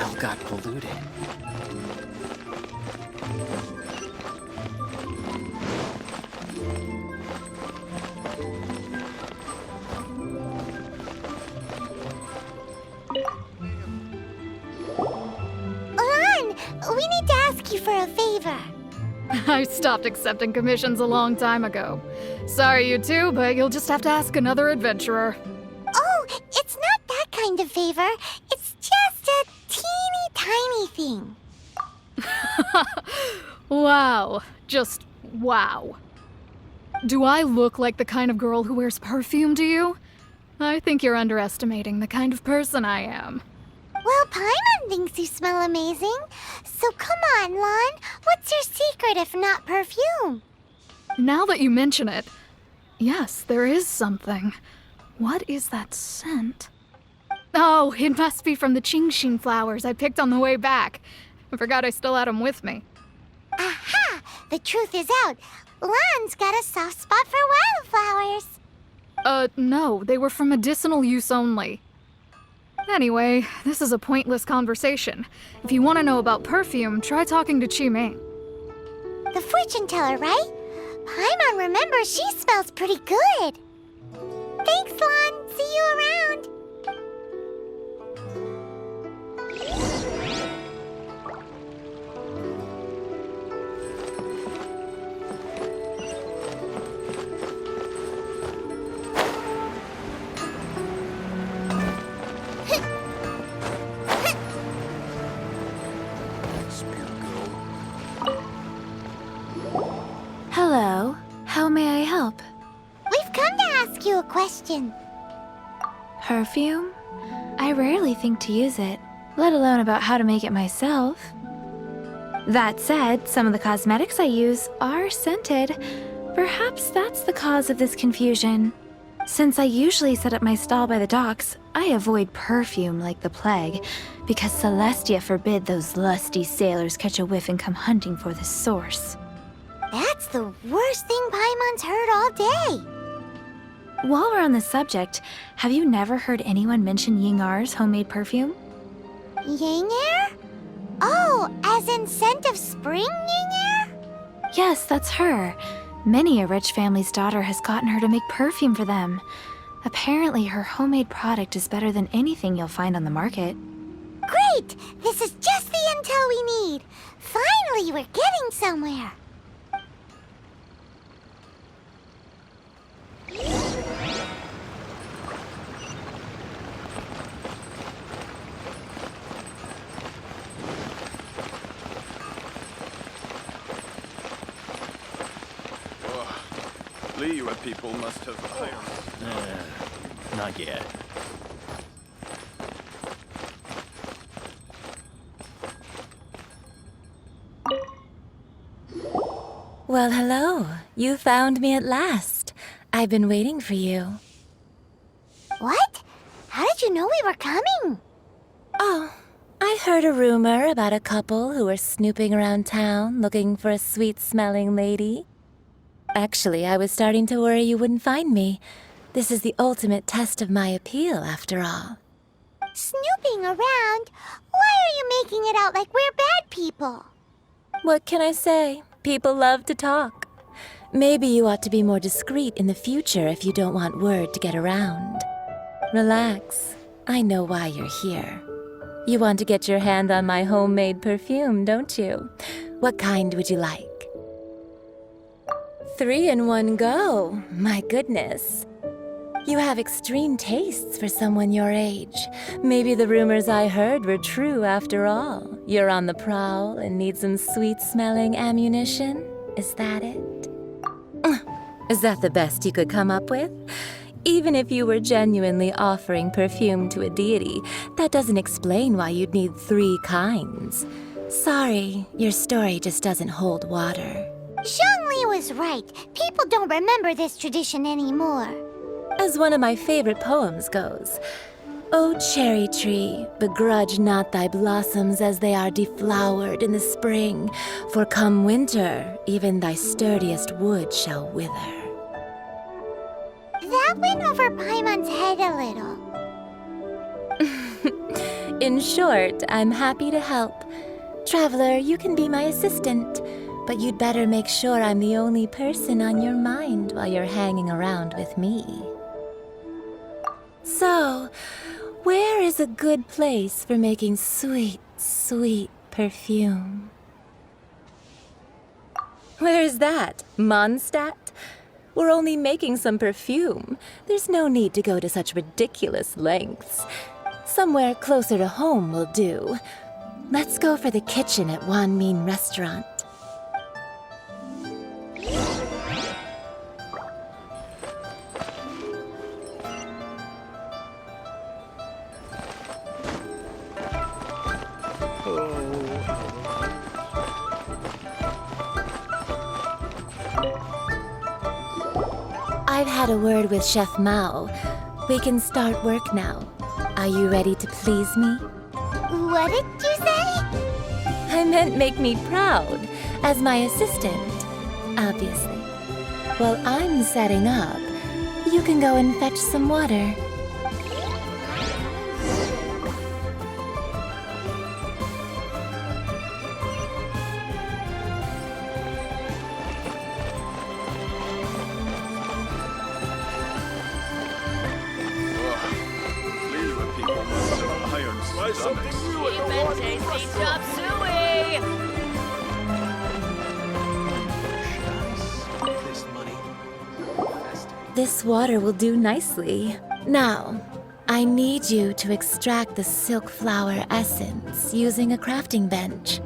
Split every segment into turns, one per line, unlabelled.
well got polluted.
Lan, we need to ask you for a favor.
I stopped accepting commissions a long time ago. Sorry, you two, but you'll just have to ask another adventurer.
Oh, it's not that kind of favor. It's just a teeny tiny thing.
Wow. Just wow. Do I look like the kind of girl who wears perfume to you? I think you're underestimating the kind of person I am.
Well, Paimon thinks you smell amazing. So come on, Lan. What's your secret if not perfume?
Now that you mention it, yes, there is something. What is that scent? Oh, it must be from the Genshin flowers I picked on the way back. I forgot I still had them with me.
Aha! The truth is out. Lan's got a soft spot for wildflowers.
No, they were for medicinal use only. Anyway, this is a pointless conversation. If you want to know about perfume, try talking to Qiming.
The fortune teller, right? Paimon remembers she smells pretty good. Thanks, Lan. See you around.
Hello. How may I help?
We've come to ask you a question.
Perfume? I rarely think to use it, let alone about how to make it myself. That said, some of the cosmetics I use are scented. Perhaps that's the cause of this confusion. Since I usually set up my stall by the docks, I avoid perfume like the plague, because Celestia forbid those lusty sailors catch a whiff and come hunting for the source.
That's the worst thing Paimon's heard all day.
While we're on the subject, have you never heard anyone mention Yingar's homemade perfume?
Yingar? Oh, as in scent of spring, Yingar?
Yes, that's her. Many a rich family's daughter has gotten her to make perfume for them. Apparently, her homemade product is better than anything you'll find on the market.
Great! This is just the intel we need. Finally, we're getting somewhere.
Liyue people must have hired.
Not yet.
Well, hello. You found me at last. I've been waiting for you.
What? How did you know we were coming?
Oh, I heard a rumor about a couple who were snooping around town looking for a sweet-smelling lady. Actually, I was starting to worry you wouldn't find me. This is the ultimate test of my appeal, after all.
Snooping around? Why are you making it out like we're bad people?
What can I say? People love to talk. Maybe you ought to be more discreet in the future if you don't want word to get around. Relax. I know why you're here. You want to get your hand on my homemade perfume, don't you? What kind would you like? 3 in one go. My goodness. You have extreme tastes for someone your age. Maybe the rumors I heard were true after all. You're on the prowl and need some sweet-smelling ammunition? Is that it? Is that the best you could come up with? Even if you were genuinely offering perfume to a deity, that doesn't explain why you'd need 3 kinds. Sorry, your story just doesn't hold water.
Zhongli was right. People don't remember this tradition anymore.
As one of my favorite poems goes, O cherry tree, begrudge not thy blossoms as they are deflowered in the spring, for come winter, even thy sturdiest wood shall wither.
That went over Paimon's head a little.
In short, I'm happy to help. Traveler, you can be my assistant, but you'd better make sure I'm the only person on your mind while you're hanging around with me. So, where is a good place for making sweet, sweet perfume? Where is that? Mondstadt? We're only making some perfume. There's no need to go to such ridiculous lengths. Somewhere closer to home will do. Let's go for the kitchen at Wan Min Restaurant. I've had a word with Chef Mao. We can start work now. Are you ready to please me?
What did you say?
I meant make me proud, as my assistant, obviously. While I'm setting up, you can go and fetch some water.
These people must have iron stomachs.
This water will do nicely. Now, I need you to extract the silk flower essence using a crafting bench.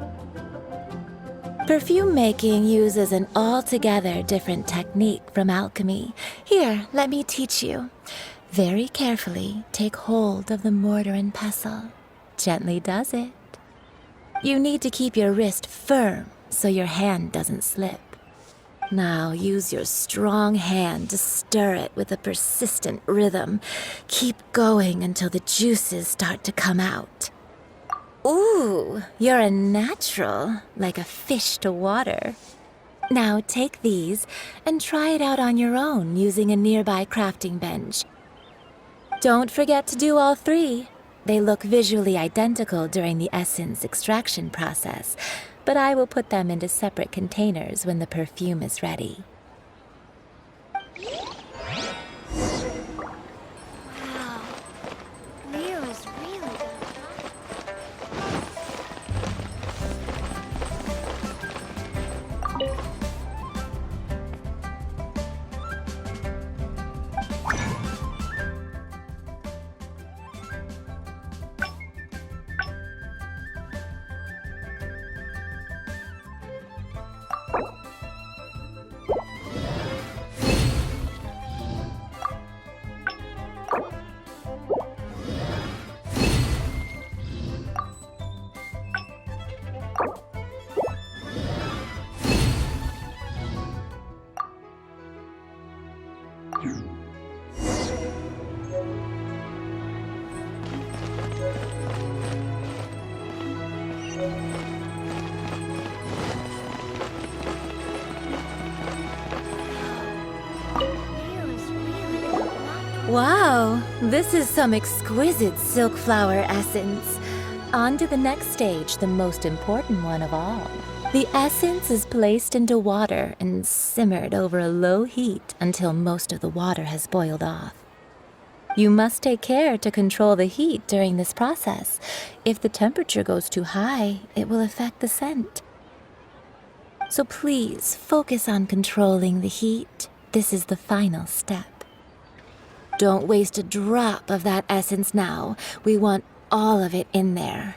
Perfume making uses an altogether different technique from alchemy. Here, let me teach you. Very carefully, take hold of the mortar and pestle. Gently does it. You need to keep your wrist firm so your hand doesn't slip. Now use your strong hand to stir it with a persistent rhythm. Keep going until the juices start to come out. Ooh, you're a natural, like a fish to water. Now take these and try it out on your own using a nearby crafting bench. Don't forget to do all three. They look visually identical during the essence extraction process, but I will put them into separate containers when the perfume is ready.
Wow. Leo is really good. Leo is really good.
Wow, this is some exquisite silk flower essence. On to the next stage, the most important one of all. The essence is placed into water and simmered over a low heat until most of the water has boiled off. You must take care to control the heat during this process. If the temperature goes too high, it will affect the scent. So please focus on controlling the heat. This is the final step. Don't waste a drop of that essence now. We want all of it in there.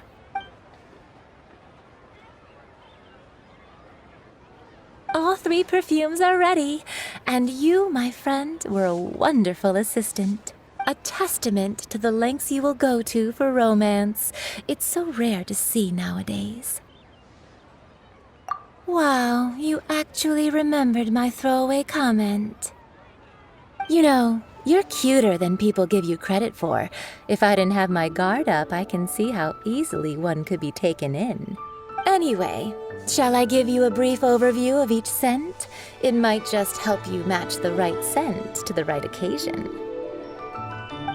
All three perfumes are ready, and you, my friend, were a wonderful assistant. A testament to the lengths you will go to for romance. It's so rare to see nowadays. Wow, you actually remembered my throwaway comment. You know, you're cuter than people give you credit for. If I didn't have my guard up, I can see how easily one could be taken in. Anyway, shall I give you a brief overview of each scent? It might just help you match the right scent to the right occasion.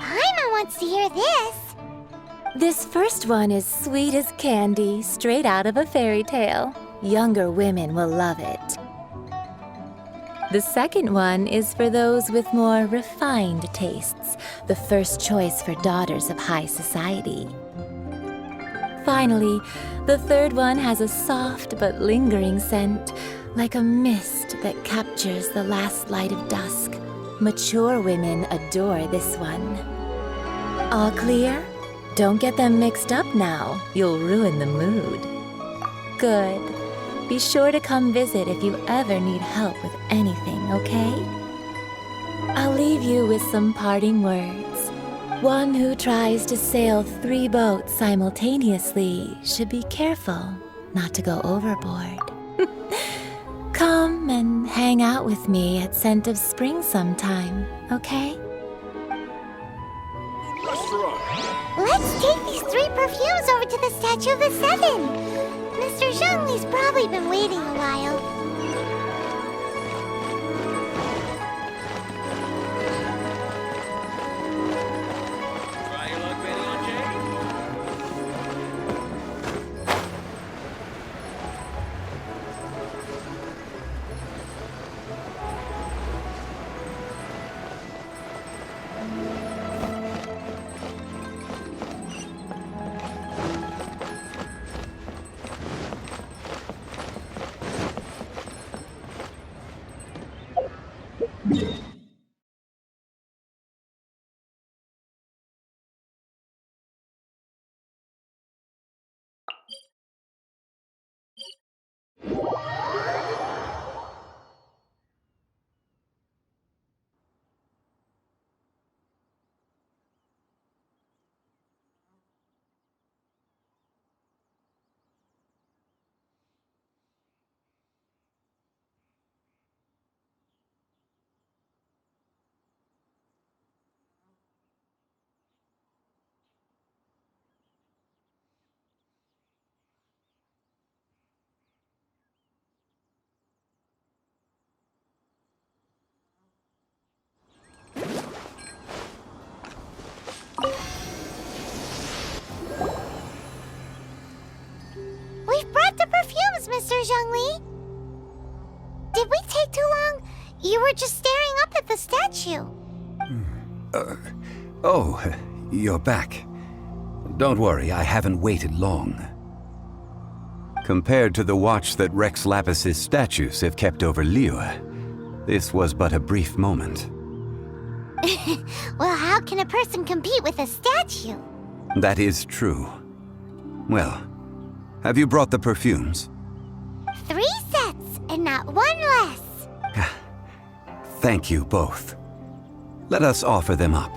Paimon wants to hear this.
This first one is sweet as candy, straight out of a fairy tale. Younger women will love it. The second one is for those with more refined tastes, the first choice for daughters of high society. Finally, the third one has a soft but lingering scent, like a mist that captures the last light of dusk. Mature women adore this one. All clear? Don't get them mixed up now. You'll ruin the mood. Good. Be sure to come visit if you ever need help with anything, okay? I'll leave you with some parting words. One who tries to sail 3 boats simultaneously should be careful not to go overboard. Come and hang out with me at Scent of Spring sometime, okay?
Let's take these 3 perfumes over to the Statue of the Seven. Mr. Zhongli's probably been waiting a while.
Try your luck, Betty on Jay.
We've brought the perfumes, Mr. Zhongli. Did we take too long? You were just staring up at the statue.
Oh, you're back. Don't worry, I haven't waited long. Compared to the watch that Rex Lapis's statues have kept over Liyue, this was but a brief moment.
Well, how can a person compete with a statue?
That is true. Well, have you brought the perfumes?
3 sets and not 1 less.
Thank you both. Let us offer them up.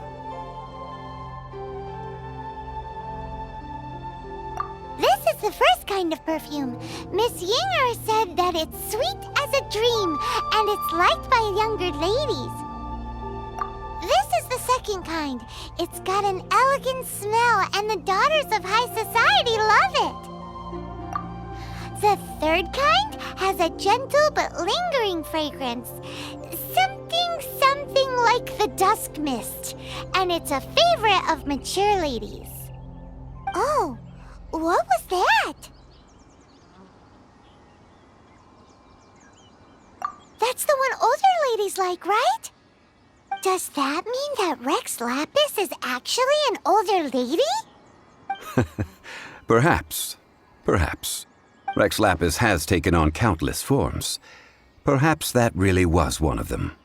This is the first kind of perfume. Miss Yinger said that it's sweet as a dream and it's liked by younger ladies. This is the second kind. It's got an elegant smell and the daughters of high society love it. The third kind has a gentle but lingering fragrance. Something like the dusk mist. And it's a favorite of mature ladies. Oh, what was that? That's the one older ladies like, right? Does that mean that Rex Lapis is actually an older lady?
Perhaps. Perhaps. Rex Lapis has taken on countless forms. Perhaps that really was one of them.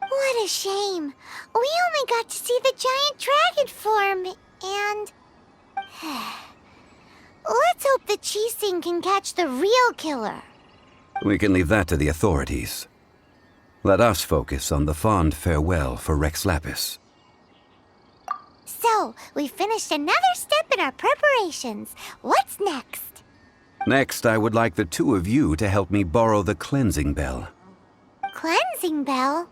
What a shame. We only got to see the giant dragon form, and... Let's hope the Qixing can catch the real killer.
We can leave that to the authorities. Let us focus on the fond farewell for Rex Lapis.
So, we finished another step in our preparations. What's next?
Next, I would like the 2 of you to help me borrow the cleansing bell.
Cleansing bell?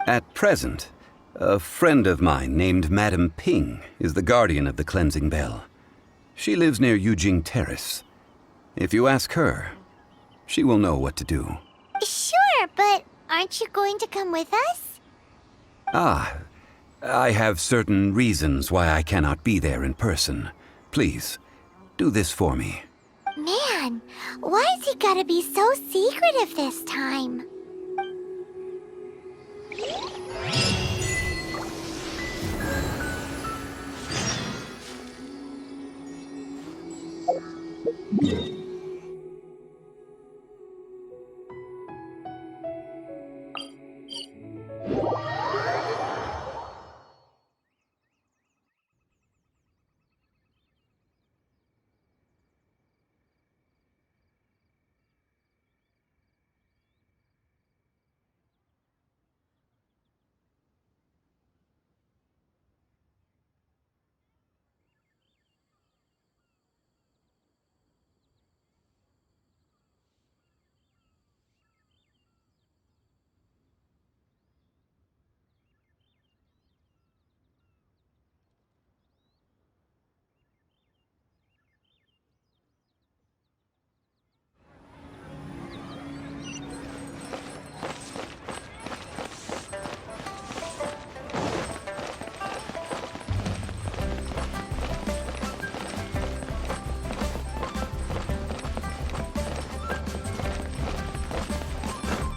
At present, a friend of mine named Madame Ping is the guardian of the cleansing bell. She lives near Yujing Terrace. If you ask her, she will know what to do.
Sure, but aren't you going to come with us?
Ah, I have certain reasons why I cannot be there in person. please, do this for me.
Man, why's he gotta be so secretive this time?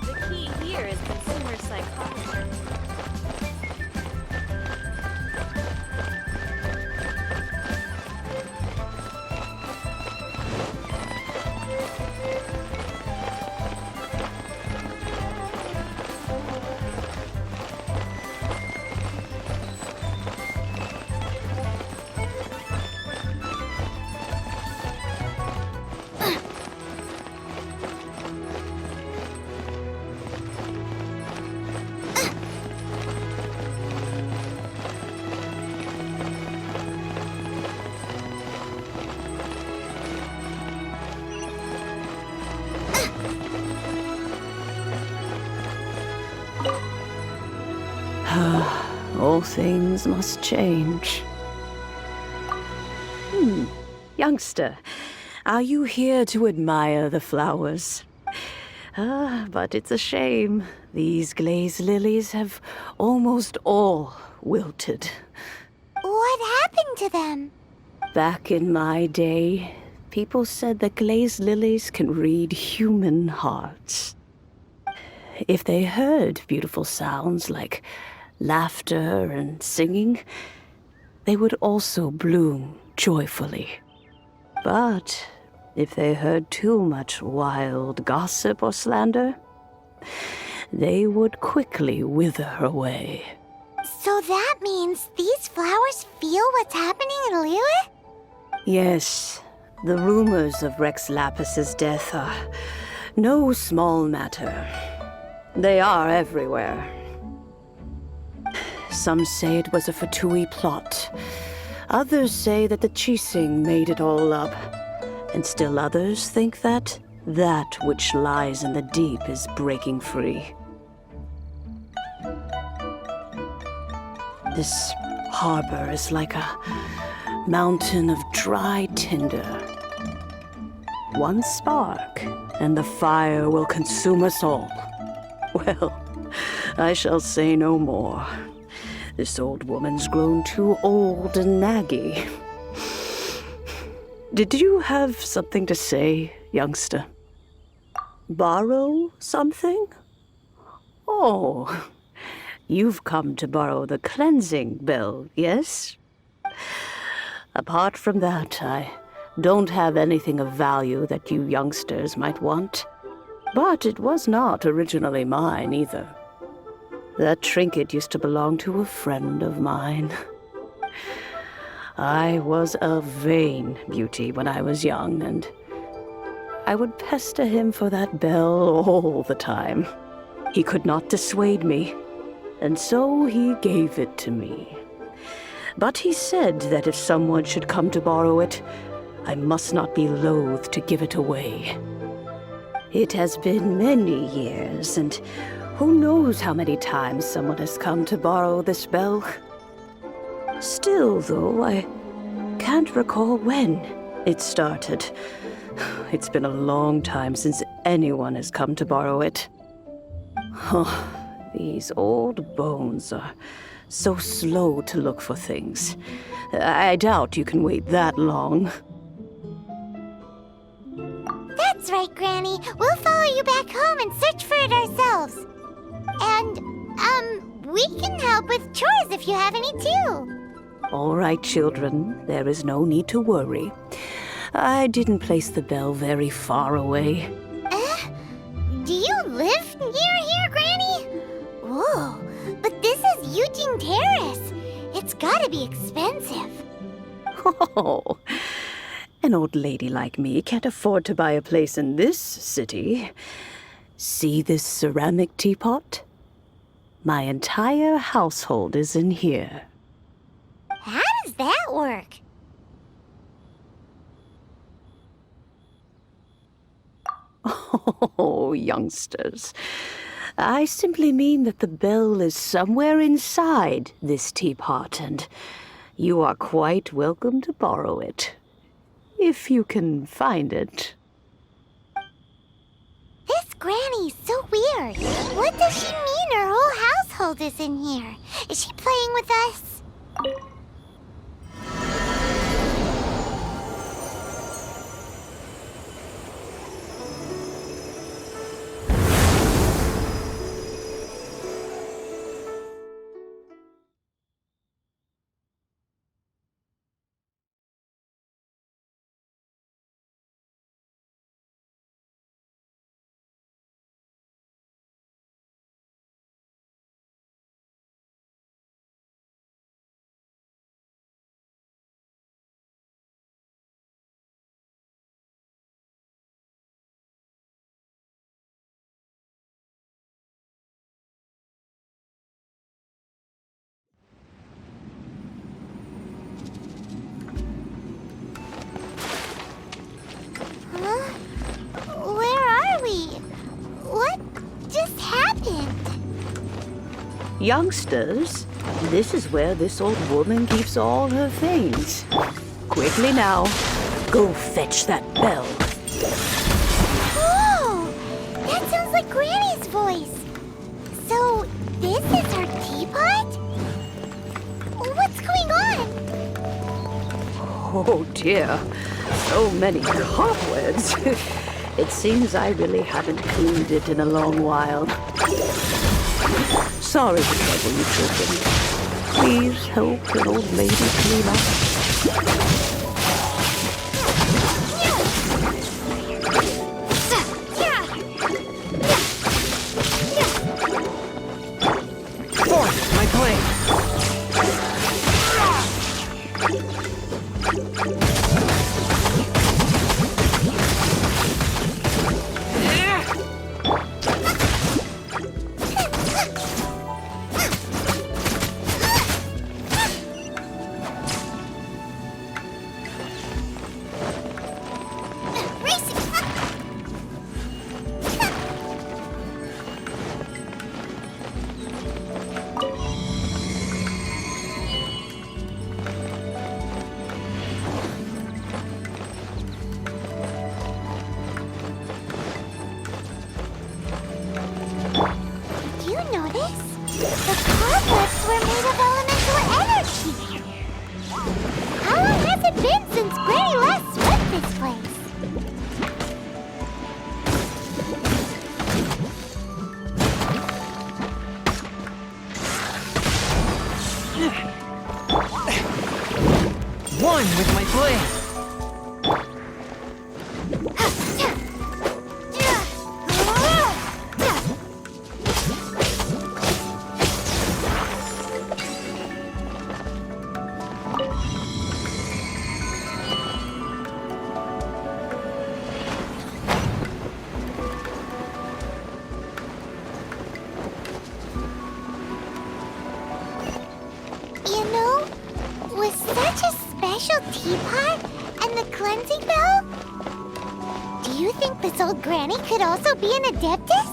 The key here is consumer psychology.
All things must change. Youngster, are you here to admire the flowers? But it's a shame. These glazed lilies have almost all wilted.
What happened to them?
Back in my day, people said that glazed lilies can read human hearts. If they heard beautiful sounds like laughter and singing, they would also bloom joyfully. But if they heard too much wild gossip or slander, they would quickly wither away.
So that means these flowers feel what's happening in Liyue?
Yes, the rumors of Rex Lapis's death are no small matter. They are everywhere. Some say it was a Fatui plot. Others say that the Chising made it all up. And still others think that that which lies in the deep is breaking free. This harbor is like a mountain of dry tinder. One spark, and the fire will consume us all. Well, I shall say no more. This old woman's grown too old and naggy. Did you have something to say, youngster? Borrow something? Oh, you've come to borrow the cleansing bell, yes? Apart from that, I don't have anything of value that you youngsters might want. But it was not originally mine, either. That trinket used to belong to a friend of mine. I was a vain beauty when I was young, and I would pester him for that bell all the time. He could not dissuade me, and so he gave it to me. But he said that if someone should come to borrow it, I must not be loath to give it away. It has been many years, and who knows how many times someone has come to borrow this bell. Still, though, I can't recall when it started. It's been a long time since anyone has come to borrow it. Oh, these old bones are So slow to look for things. I doubt you can wait that long.
That's right, Granny. We'll follow you back home and search for it ourselves. And, we can help with chores if you have any too.
All right, children. There is no need to worry. I didn't place the bell very far away.
Do you live near here, Granny? Whoa, but this is Eugene Terrace. It's gotta be expensive.
Oh, an old lady like me can't afford to buy a place in this city. See this ceramic teapot? My entire household is in here.
How does that work?
Oh, youngsters. I simply mean that the bell is somewhere inside this teapot, and you are quite welcome to borrow it. If you can find it.
This Granny's so weird. What does she mean her whole household is in here? Is she playing with us? Huh? Where are we? What just happened?
Youngsters, this is where this old woman keeps all her things. Quickly now, go fetch that bell.
Whoa! That sounds like Granny's voice. So, this is her teapot? What's going on?
Oh dear, so many cobwebs. It seems I really haven't cleaned it in a long while. Sorry to trouble you children. Please help an old lady clean up.
My plane!
Do you notice? The cobwebs were made of elemental energy. How long has it been since Granny last swept this place?
One with my blade!
You know, with such a special teapot and the cleansing bell, do you think this old Granny could also be an adeptus?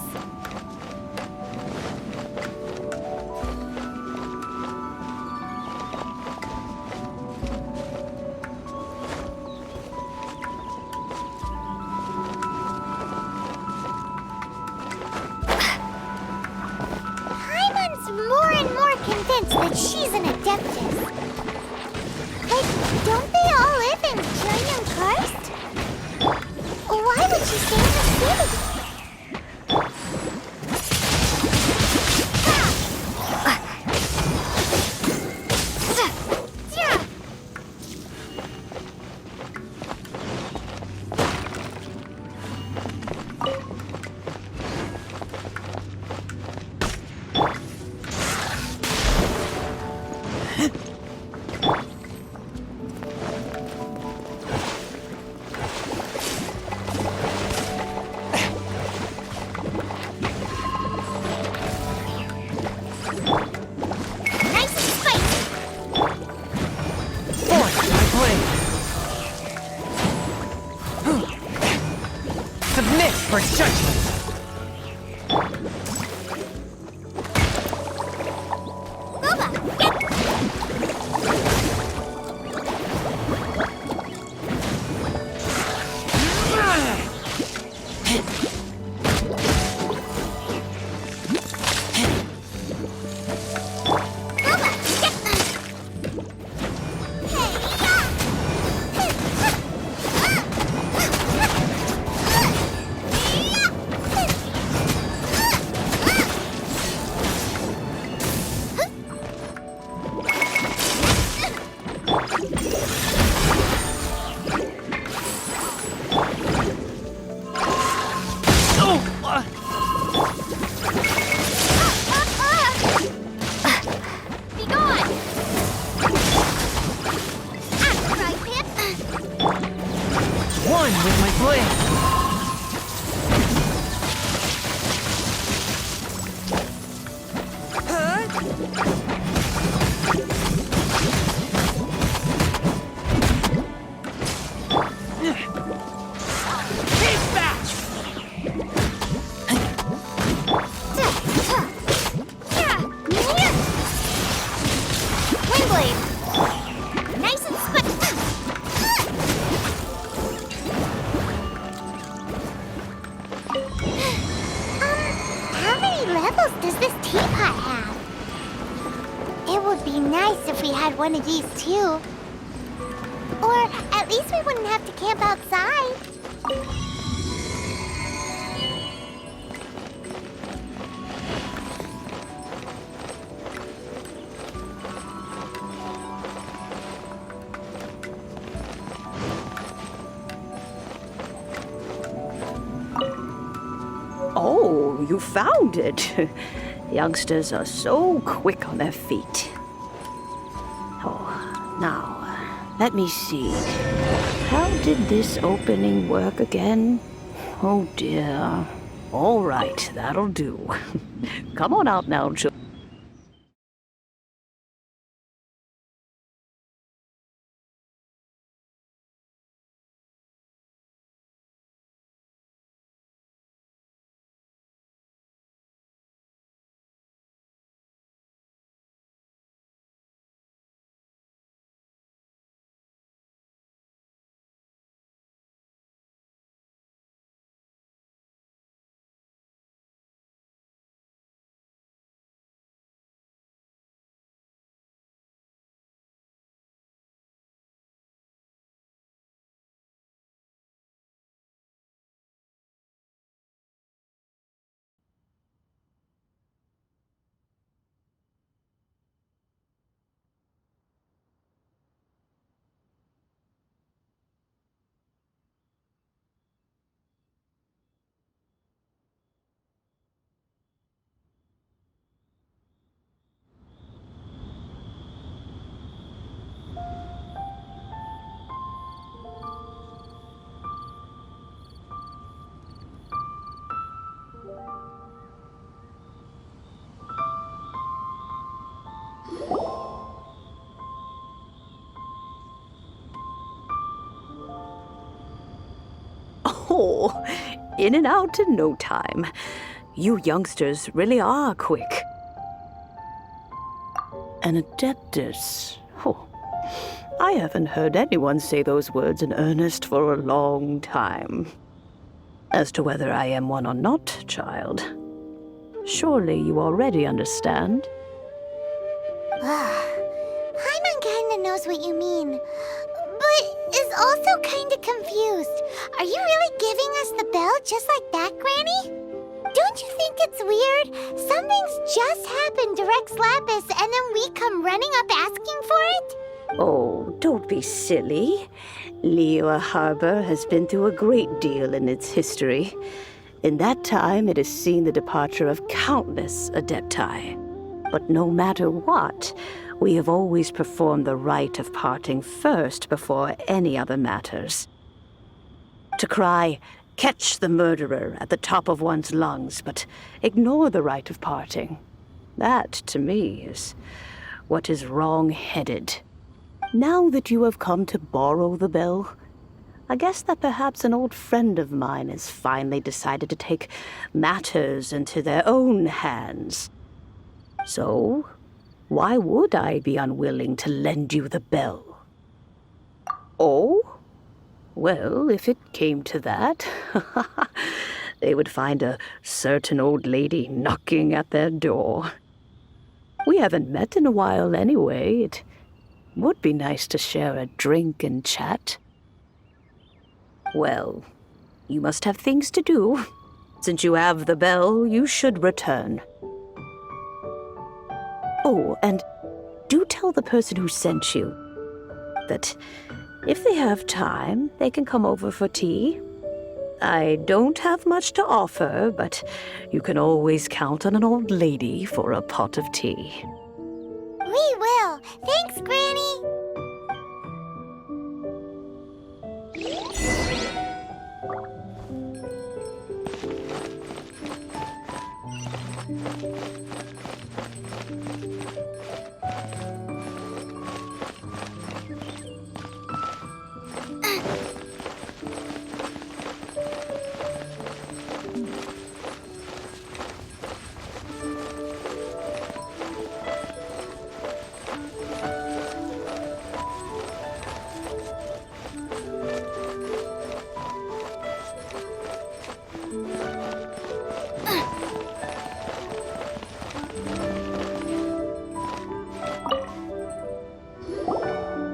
Paimon's more and more convinced that She's an adeptus. But don't they all live in Guizhong Karst? Why would she stay in the city?
Submit for judgment! One with my blade!
Does this teapot have? It would be nice if we had one of these too. Or at least we wouldn't have to camp outside.
Oh, you found it. Youngsters are so quick on their feet. Oh, now, let me see. How did this opening work again? Oh dear. All right, that'll do. Come on out now, children. Oh, in and out in no time. You youngsters really are quick. An adeptus. Oh, I haven't heard anyone say those words in earnest for a long time. As to whether I am one or not, child, surely you already understand.
Paimon kinda knows what you mean, but is also kinda confused. Are you really giving us the bell just like that, Granny? Don't you think it's weird? Something's just happened to Rex Lapis and then we come running up asking for it?
Oh, don't be silly. Liyue Harbor has been through a great deal in its history. In that time, it has seen the departure of countless Adepti. But no matter what, we have always performed the rite of parting first before any other matters. To cry, "Catch the murderer," at the top of one's lungs, but ignore the rite of parting. That, to me, is what is wrong-headed. Now that you have come to borrow the bell, I guess that perhaps an old friend of mine has finally decided to take matters into their own hands. So, why would I be unwilling to lend you the bell? Oh? Well, if it came to that, they would find a certain old lady knocking at their door. We haven't met in a while anyway. It would be nice to share a drink and chat. Well, you must have things to do. Since you have the bell, you should return. Oh, and do tell the person who sent you that if they have time, they can come over for tea. I don't have much to offer, but you can always count on an old lady for a pot of tea.
We will. Thanks, Granny.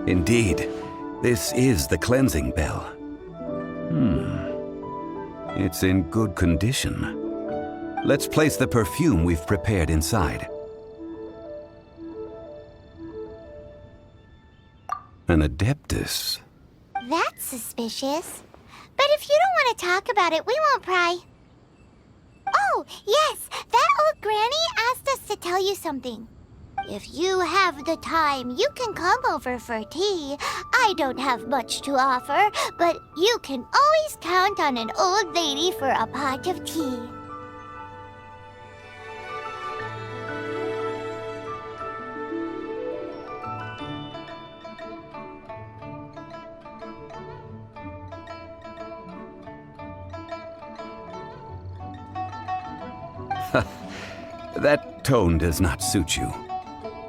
Indeed, this is the cleansing bell. It's in good condition. Let's place the perfume we've prepared inside. An Adeptus.
That's suspicious. But if you don't want to talk about it, we won't pry. Oh, yes, that old granny asked us to tell you something. If you have the time, you can come over for tea. I don't have much to offer, but you can always count on an old lady for a pot of tea.
That tone does not suit you.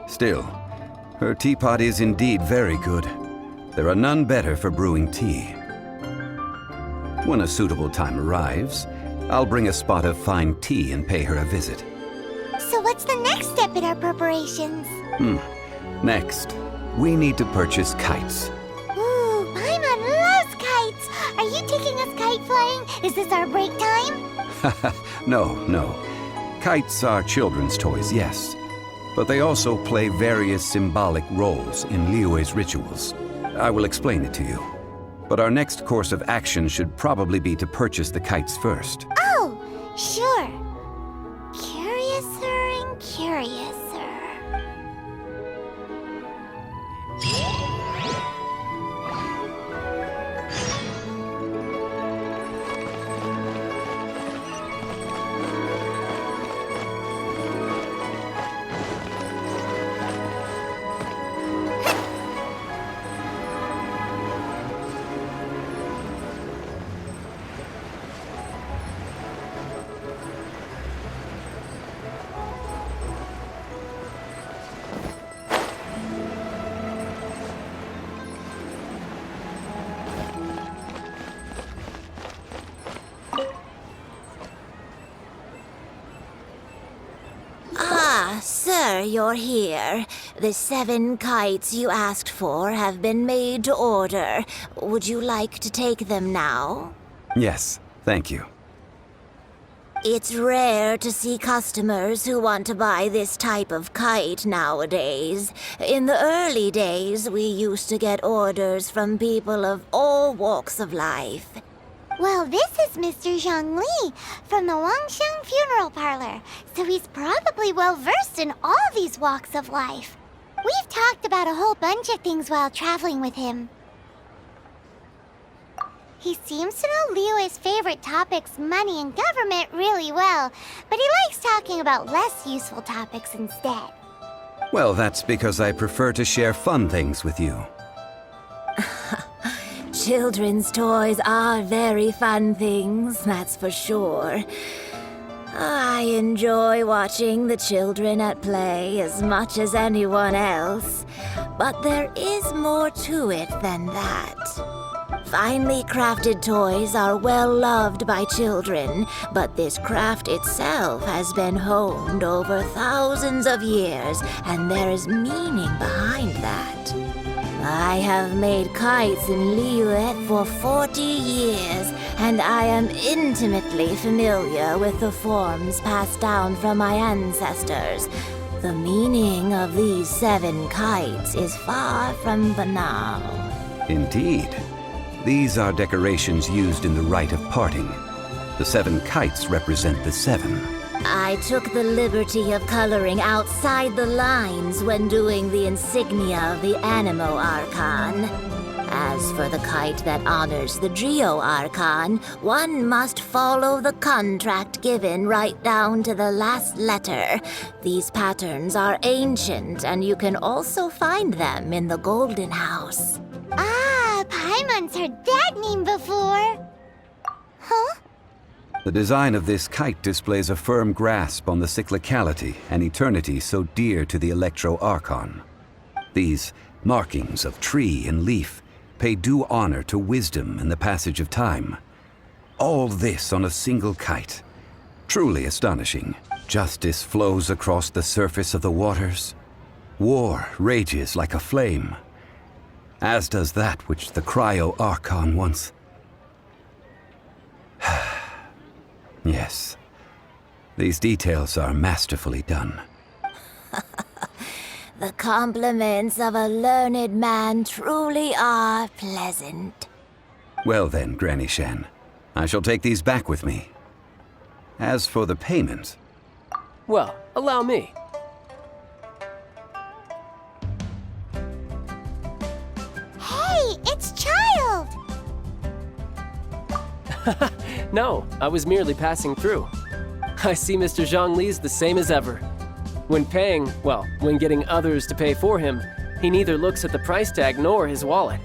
Still, her teapot is indeed very good. There are none better for brewing tea. When a suitable time arrives, I'll bring a spot of fine tea and pay her a visit.
So what's the next step in our preparations?
Next, we need to purchase kites.
Ooh, Paimon loves kites! Are you taking us kite flying? Is this our break time?
No. Kites are children's toys, yes. But they also play various symbolic roles in Liyue's rituals. I will explain it to you. But our next course of action should probably be to purchase the kites first.
Oh, sure. Curiouser and curiouser.
Sir, you're here.
The 7 kites you asked for have been made to order. Would you like to take them now?
Yes, thank you.
It's rare to see customers who want to buy this type of kite nowadays. In the early days, we used to get orders from people of all walks of life.
Well, this is Mr. Zhongli from the Wangxiang Funeral Parlor, so he's probably well-versed in all these walks of life. We've talked about a whole bunch of things while traveling with him. He seems to know Liyue's favorite topics, money and government, really well, but he likes talking about less useful topics instead.
Well, that's because I prefer to share fun things with you.
Children's toys are very fun things, that's for sure. I enjoy watching the children at play as much as anyone else, but there is more to it than that. Finely crafted toys are well loved by children, but this craft itself has been honed over thousands of years, and there is meaning behind that. I have made kites in Liyue for 40 years, and I am intimately familiar with the forms passed down from my ancestors. The meaning of these 7 kites is far from banal.
Indeed. These are decorations used in the rite of parting. The 7 kites represent the 7.
I took the liberty of coloring outside the lines when doing the insignia of the Animo Archon. As for the kite that honors the Geo Archon, one must follow the contract given right down to the last letter. These patterns are ancient, and you can also find them in the Golden House.
Ah, Paimon's heard that name before. Huh?
The design of this kite displays a firm grasp on the cyclicality and eternity so dear to the Electro Archon. These markings of tree and leaf pay due honor to wisdom and the passage of time. All this on a single kite. Truly astonishing. Justice flows across the surface of the waters. War rages like a flame. As does that which the Cryo Archon once... Yes. These details are masterfully done.
The compliments of a learned man truly are pleasant.
Well then, Granny Shan, I shall take these back with me. As for the payment...
Well, allow me.
Hey, it's Child!
No, I was merely passing through. I see Mr. Zhongli's the same as ever. When paying, well, when getting others to pay for him, he neither looks at the price tag nor his wallet.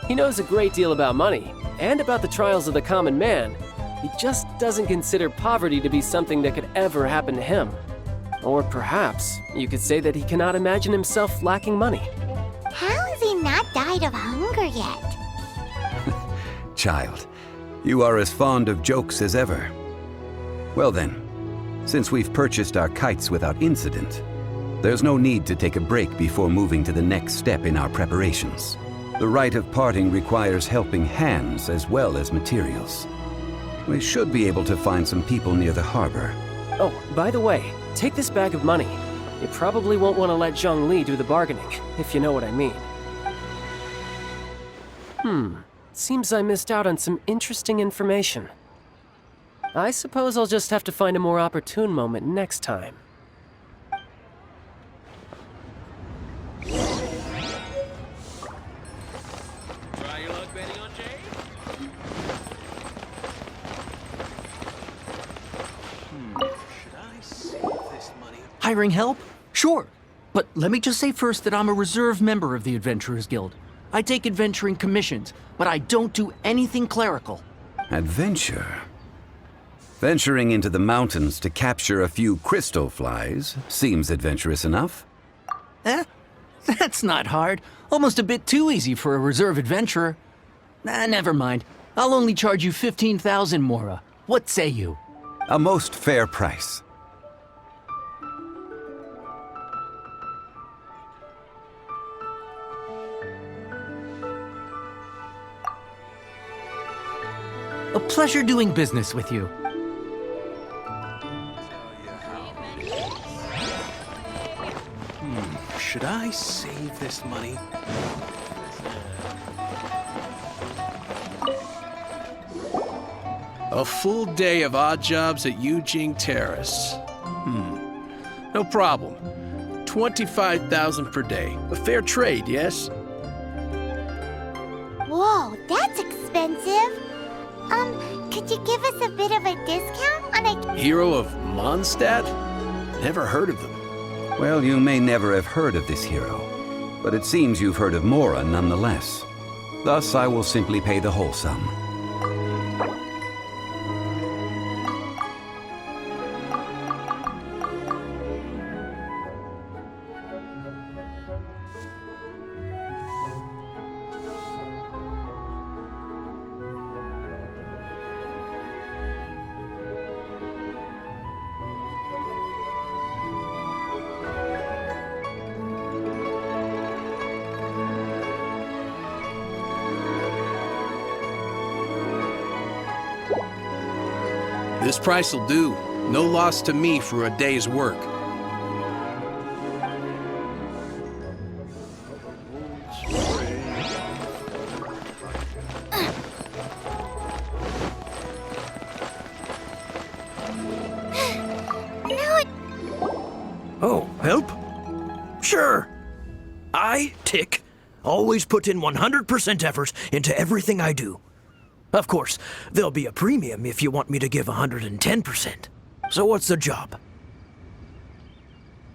He knows a great deal about money, and about the trials of the common man. He just doesn't consider poverty to be something that could ever happen to him. Or perhaps you could say that he cannot imagine himself lacking money.
How has he not died of hunger yet?
Child, you are as fond of jokes as ever. Well then, since we've purchased our kites without incident, there's no need to take a break before moving to the next step in our preparations. The rite of parting requires helping hands as well as materials. We should be able to find some people near the harbor.
Oh, by the way, take this bag of money. You probably won't want to let Zhongli do the bargaining, if you know what I mean. Seems I missed out on some interesting information. I suppose I'll just have to find a more opportune moment next time.
Try your luck betting on Jade?
Should I save this money?
Hiring help? Sure. But let me just say first that I'm a reserve member of the Adventurers Guild. I take adventuring commissions, but I don't do anything clerical.
Adventure? Venturing into the mountains to capture a few crystal flies seems adventurous enough.
That's not hard. Almost a bit too easy for a reserve adventurer. Never mind. I'll only charge you 15,000 Mora. What say you?
A most fair price.
A pleasure doing business with you.
Should I save this money? A full day of odd jobs at Yujing Terrace. No problem. 25,000 per day. A fair trade, yes?
Whoa, that's expensive. Could you give us a bit of a discount on a...
Hero of Mondstadt? Never heard of them.
Well, you may never have heard of this hero, but it seems you've heard of Mora nonetheless. Thus, I will simply pay the whole sum.
This price'll do. No loss to me for a day's work.
Oh, help? Sure. I, Tick, always put in 100% effort into everything I do. Of course, there'll be a premium if you want me to give 110%. So what's the job?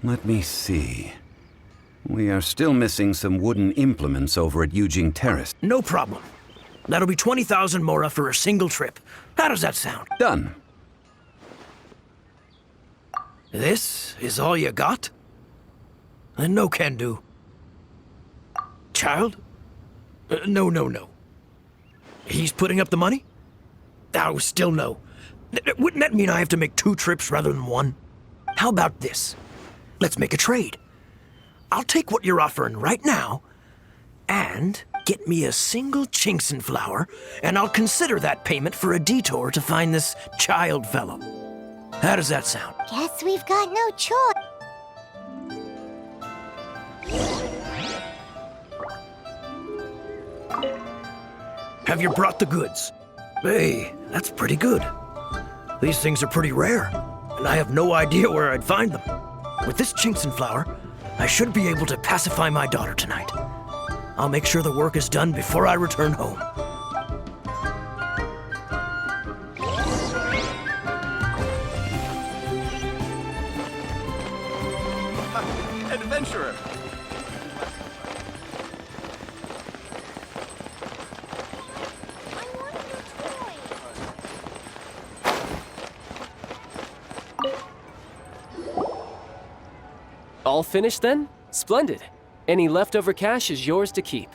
Let me see. We are still missing some wooden implements over at Yujing Terrace.
No problem. That'll be 20,000 mora for a single trip. How does that sound?
Done.
This is all you got? Then no can do. Child? No. He's putting up the money? Oh, still no. Wouldn't that mean I have to make 2 trips rather than 1? How about this? Let's make a trade. I'll take what you're offering right now, and get me a single Chinxin flower, and I'll consider that payment for a detour to find this child fellow. How does that sound?
Guess we've got no choice.
Have you brought the goods? Hey, that's pretty good. These things are pretty rare, and I have no idea where I'd find them. With this Chinxin flower, I should be able to pacify my daughter tonight. I'll make sure the work is done before I return home.
Adventurer!
All finished then? Splendid. Any leftover cash is yours to keep.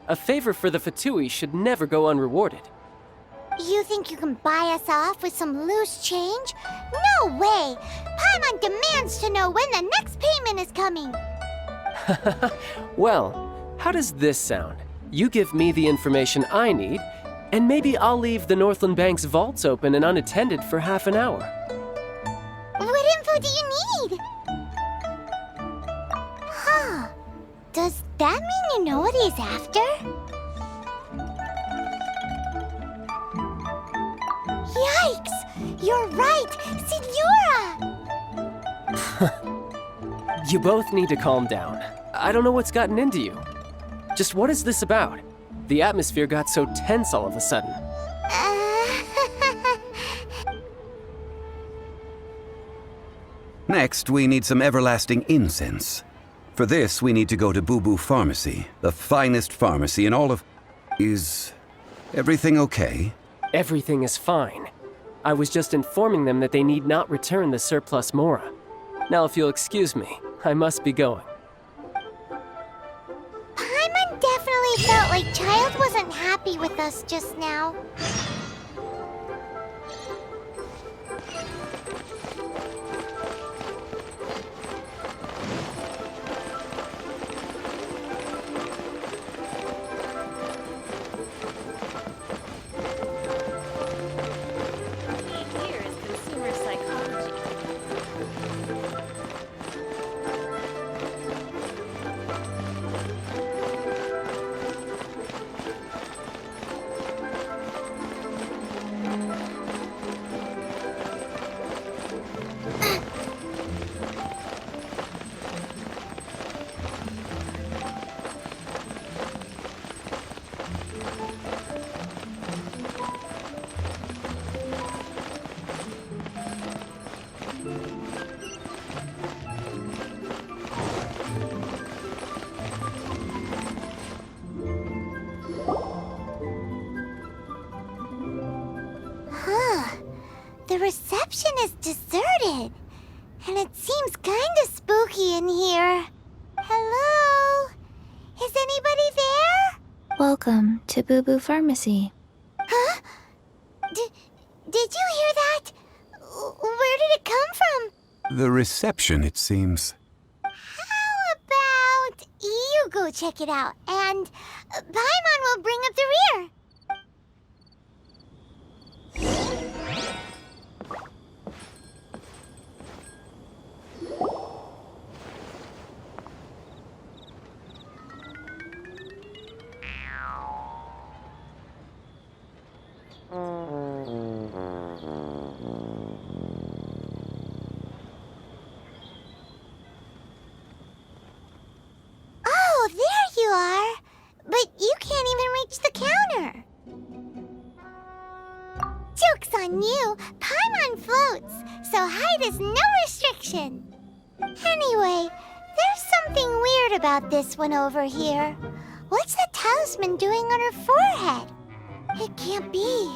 A favor for the Fatui should never go unrewarded.
You think you can buy us off with some loose change? No way! Paimon demands to know when the next payment is coming.
Well, how does this sound? You give me the information I need, and maybe I'll leave the Northland Bank's vaults open and unattended for half an hour.
What info do you need? Huh. Does that mean you know what he's after? Yikes! You're right! Signora!
You both need to calm down. I don't know what's gotten into you. Just what is this about? The atmosphere got so tense all of a sudden.
Next, we need some everlasting incense. For this, we need to go to Boo Boo Pharmacy, the finest pharmacy in all of... Is everything okay?
Everything is fine. I was just informing them that they need not return the surplus mora. Now, if you'll excuse me, I must be going.
Paimon definitely felt like Child wasn't happy with us just now. The reception is deserted. And it seems kinda spooky in here. Hello? Is anybody there?
Welcome to Boo Boo Pharmacy.
Huh? Did you hear that? Where did it come from?
The reception, it seems.
How about you go check it out, and Paimon will bring up the rear. Oh, there you are. But you can't even reach the counter. Joke's on you. Paimon floats, so height is no restriction. Anyway, there's something weird about this one over here. What's the talisman doing on her forehead? It can't be.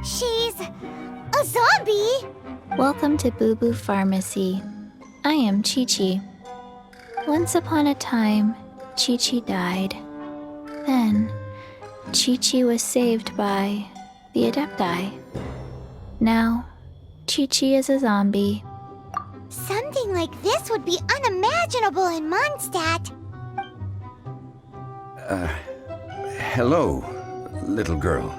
She's a zombie.
Welcome to Boo Boo Pharmacy. I am Chi-Chi. Once upon a time, Chi-Chi died. Then, Chi-Chi was saved by the Adepti. Now, Chi-Chi is a zombie.
Something like this would be unimaginable in Mondstadt.
Hello, little girl.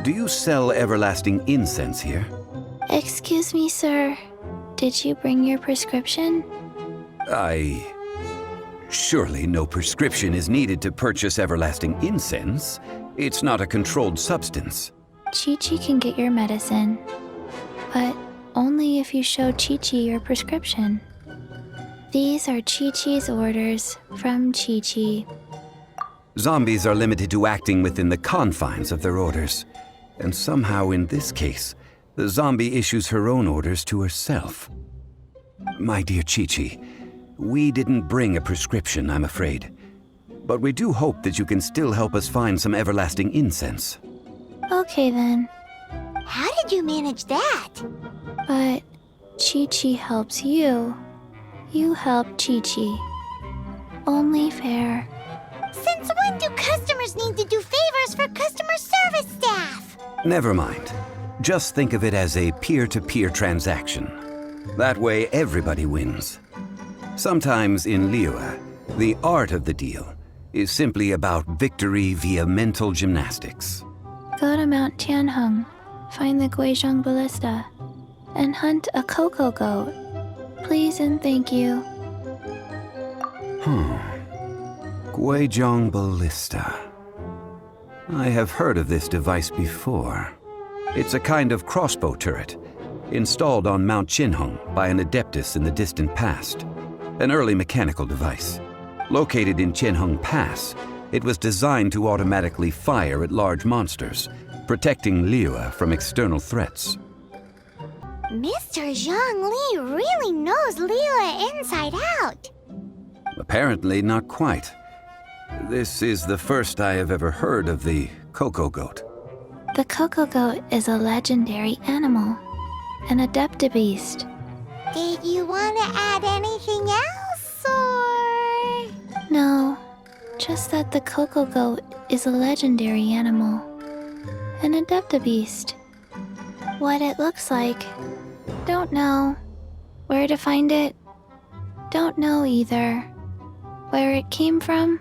Do you sell everlasting incense here?
Excuse me, sir. Did you bring your prescription?
Surely no prescription is needed to purchase everlasting incense. It's not a controlled substance.
Chi-Chi can get your medicine, but only if you show Chi-Chi your prescription. These are Chi-Chi's orders from Chi-Chi.
Zombies are limited to acting within the confines of their orders. And somehow in this case, the zombie issues her own orders to herself. My dear Chi-Chi, we didn't bring a prescription, I'm afraid. But we do hope that you can still help us find some everlasting incense.
Okay then,
How did you manage that?
but Chi-Chi helps you. You help Chi-Chi. Only fair.
Since when do customers need to do favors for customer service staff?
Never mind. Just think of it as a peer-to-peer transaction. That way everybody wins. Sometimes in Liyue, the art of the deal is simply about victory via mental gymnastics.
Go to Mount Tianheng, find the Guizhong ballista, and hunt a cocoa goat. Please and thank you.
Guizhong ballista. I have heard of this device before. It's a kind of crossbow turret, installed on Mount Tianheng by an adeptus in the distant past. An early mechanical device. Located in Tianheng Pass, it was designed to automatically fire at large monsters, protecting Liyue from external threats.
Mr. Zhongli really knows Liyue inside out.
Apparently not quite. This is the first I have ever heard of the cocoa goat.
The cocoa goat is a legendary animal, an adeptibeast.
Did you want to add anything else, or...?
No, just that the cocoa goat is a legendary animal, an adeptibeast. What it looks like, don't know. Where to find it, don't know either. Where it came from,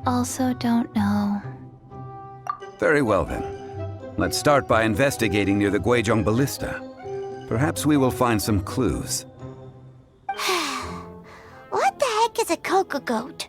also don't know.
Very well then. Let's start by investigating near the Guizhong ballista. Perhaps we will find some clues.
What the heck is a cocoa goat?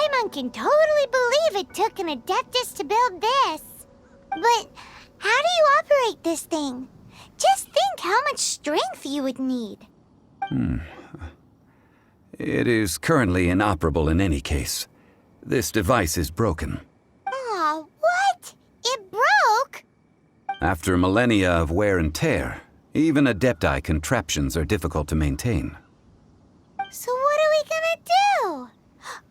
Paimon can totally believe it took an Adeptus to build this. But how do you operate this thing? Just think how much strength you would need.
It is currently inoperable in any case. This device is broken.
Aw, what? It broke?
After millennia of wear and tear, even Adepti contraptions are difficult to maintain.
So what are we gonna do?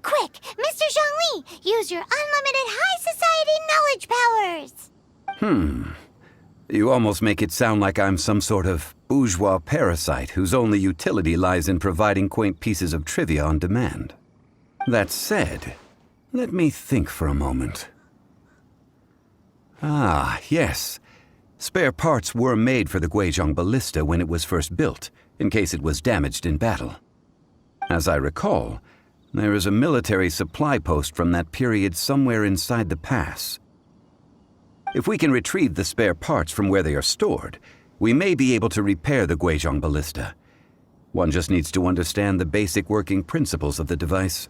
Quick, Mr. Zhongli, use your unlimited high society knowledge powers!
You almost make it sound like I'm some sort of bourgeois parasite whose only utility lies in providing quaint pieces of trivia on demand. That said, let me think for a moment. Ah, yes. Spare parts were made for the Guizhong ballista when it was first built, in case it was damaged in battle. As I recall, there is a military supply post from that period somewhere inside the pass. If we can retrieve the spare parts from where they are stored, we may be able to repair the Guizhong ballista. One just needs to understand the basic working principles of the device.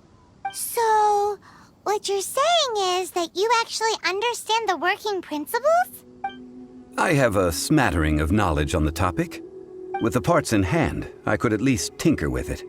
So, what you're saying is that you actually understand the working principles?
I have a smattering of knowledge on the topic. With the parts in hand, I could at least tinker with it.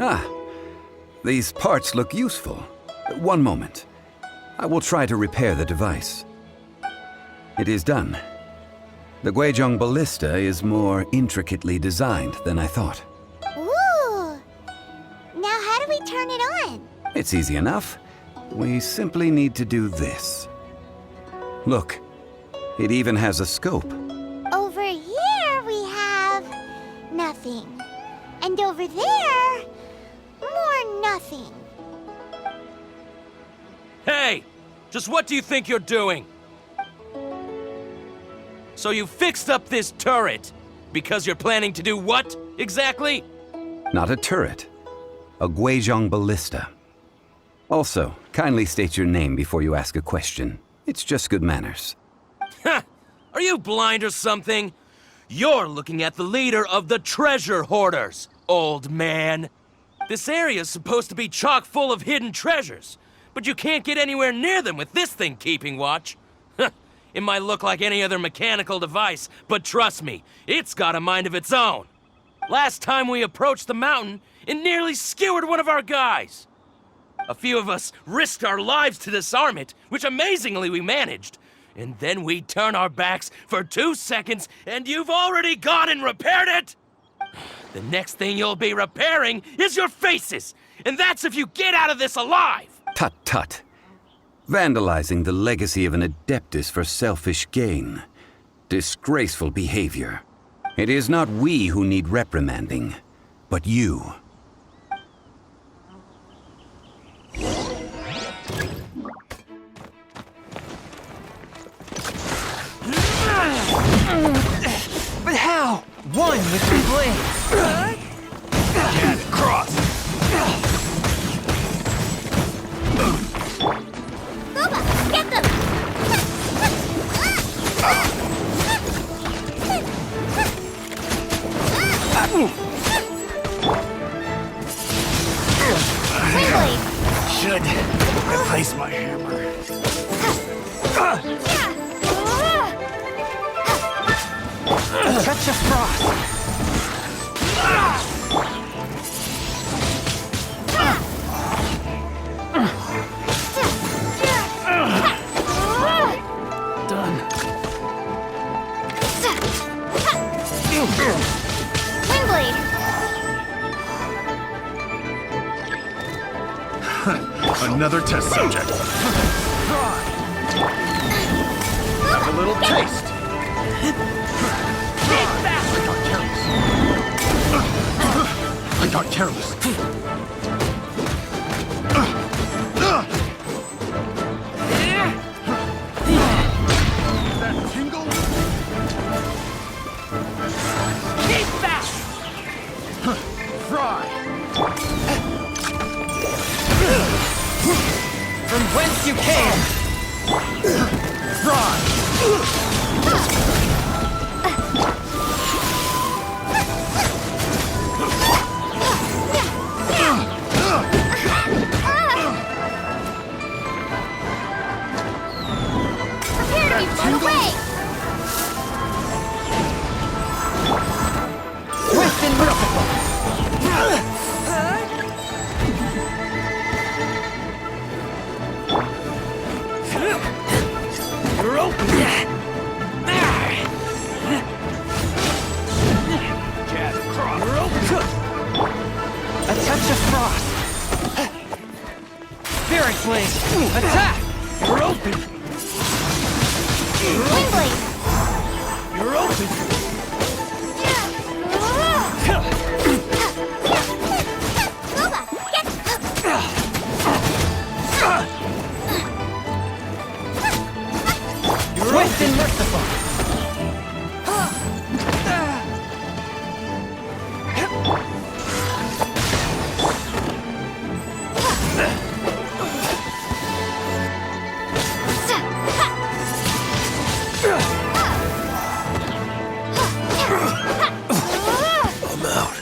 Ah, these parts look useful. One moment. I will try to repair the device. It is done. The Guizhong ballista is more intricately designed than I thought.
Ooh! Now how do we turn it on?
It's easy enough. We simply need to do this. Look, it even has a scope.
Over here we have nothing. And over there, more nothing.
Hey! Just what do you think you're doing? So you fixed up this turret because you're planning to do what, exactly?
Not a turret. A Guizhong ballista. Also, kindly state your name before you ask a question. It's just good manners.
Ha! Are you blind or something? You're looking at the leader of the treasure hoarders, old man. This area's supposed to be chock full of hidden treasures, but you can't get anywhere near them with this thing keeping watch. It might look like any other mechanical device, but trust me, it's got a mind of its own. Last time we approached the mountain, it nearly skewered one of our guys. A few of us risked our lives to disarm it, which amazingly we managed. And then we turn our backs for 2 seconds, and you've already gone and repaired it? The next thing you'll be repairing is your faces, and that's if you get out of this alive!
Tut tut. Vandalizing the legacy of an Adeptus for selfish gain. Disgraceful behavior. It is not we who need reprimanding, but you.
But how? One with the blade.
Get across.
Boba, get them!
Should replace my hammer.
Touch of frost.
another test subject. Have a little taste. I got careless. That tingle?
Keep back!
Fry!
From whence you came!
Fry!
Prepare to be blown away!
Swift and merciful! You're open!
Jab across.
You're open! A touch of frost! Spirit blade! Attack! You're open!
Wind blade!
You're open!
Loba, get...
You're swift and merciful!
I'm out.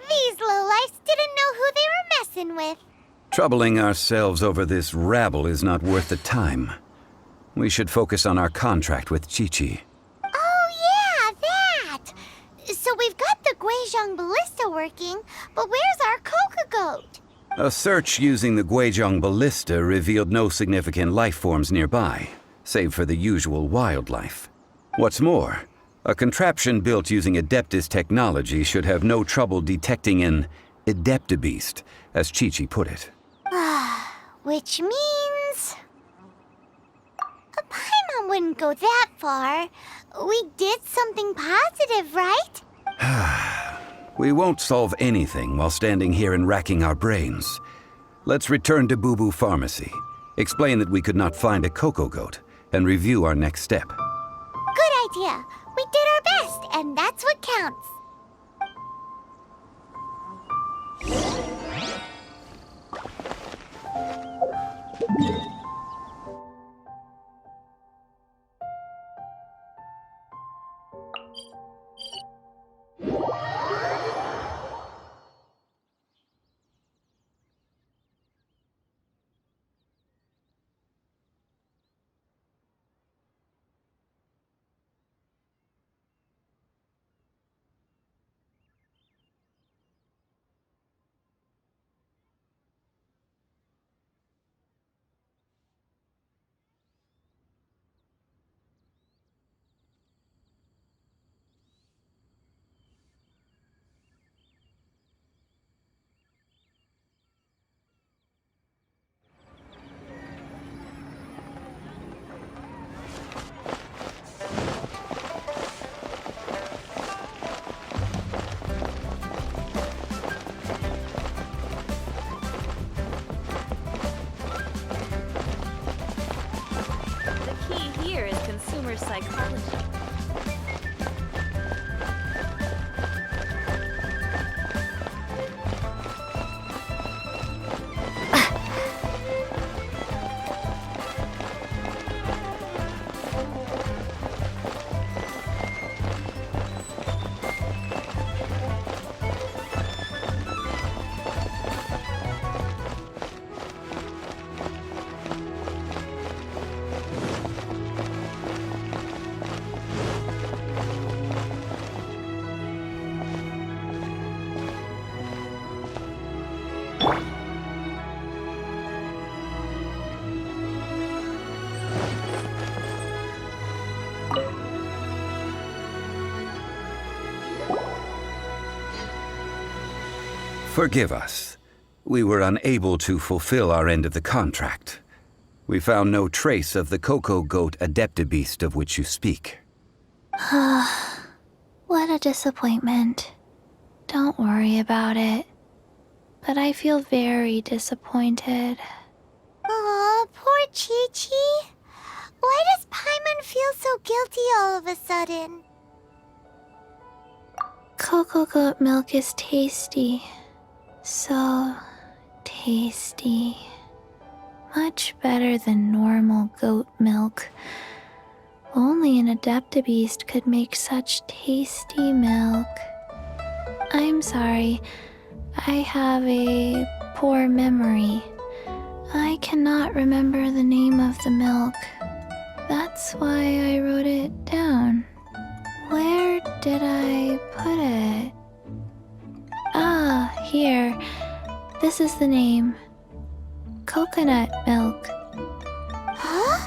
These lowlifes didn't know who they were messing with.
Troubling ourselves over this rabble is not worth the time. We should focus on our contract with Chi-Chi.
Oh yeah, that! So we've got the Guizhong ballista working, but where's our coca goat?
A search using the Guizhong ballista revealed no significant life forms nearby, save for the usual wildlife. What's more, a contraption built using Adeptus technology should have no trouble detecting an Adeptabeast, as Chi-Chi put it.
Which means... Paimon wouldn't go that far. We did something positive, right?
We won't solve anything while standing here and racking our brains. Let's return to Boo Boo Pharmacy, explain that we could not find a cocoa goat, and review our next step.
Good idea. We did our best, and that's what counts.
The key here is consumer psychology.
Forgive us. We were unable to fulfill our end of the contract. We found no trace of the cocoa goat adeptabeast of which you speak.
What a disappointment. Don't worry about it. But I feel very disappointed.
Aw, poor Chi-Chi. Why does Paimon feel so guilty all of a sudden?
Cocoa goat milk is tasty. So tasty. Much better than normal goat milk. Only an adeptabeast could make such tasty milk. I'm sorry. I have a poor memory. I cannot remember the name of the milk. That's why I wrote it down. Where did I put it? Ah, here. This is the name. Coconut milk.
Huh?